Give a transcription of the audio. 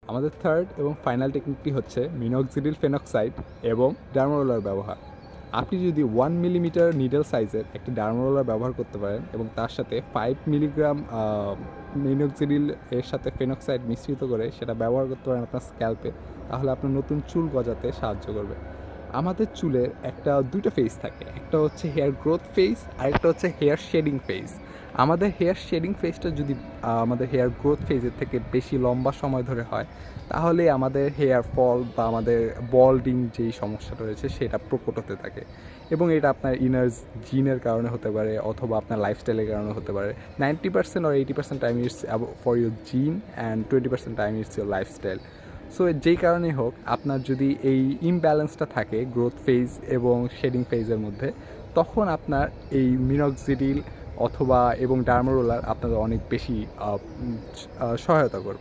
আমাদের থার্ড এবং ফাইনাল টেকনিকটি হচ্ছে মিনক্সিডিল ফেনক্সাইড এবং ডার্মোরোলার ব্যবহার। আপনি যদি 1 মিলিমিটার নিডল সাইজের একটি ডার্মোরোলার ব্যবহার করতে পারেন এবং তার সাথে 5 মিলিগ্রাম মিনক্সিডিল এর সাথে ফেনক্সাইড মিশ্রিত করে সেটা ব্যবহার করতে পারেন আপনার স্ক্যাল্পে, তাহলে আপনার নতুন চুল গজাতে সাহায্য করবে। আমাদের চুলের দুইটা ফেজ থাকে, একটা হচ্ছে হেয়ার গ্রোথ ফেজ আর একটা হচ্ছে হেয়ার শেডিং ফেজ। আমাদের হেয়ার শেডিং ফেজটা যদি আমাদের হেয়ার গ্রোথ ফেজের থেকে বেশি লম্বা সময় ধরে হয়, তাহলে আমাদের হেয়ার ফল বা আমাদের বল্ডিং যেই সমস্যাটা রয়েছে সেটা প্রকট হতে থাকে। এবং এটা আপনার ইনার জিনের কারণে হতে পারে অথবা আপনার লাইফস্টাইলের কারণে হতে পারে। 90% or 80% time it's for your gene and 20% time it's your lifestyle. So যেই কারণেই হোক, আপনার যদি এই ইমব্যালেন্সটা থাকে গ্রোথ ফেজ এবং শেডিং ফেজের মধ্যে, তখন আপনার এই মিনক্সিডিল অথবা এবং ডার্মোরোলার আপনাদের অনেক বেশি সহায়তা করবে।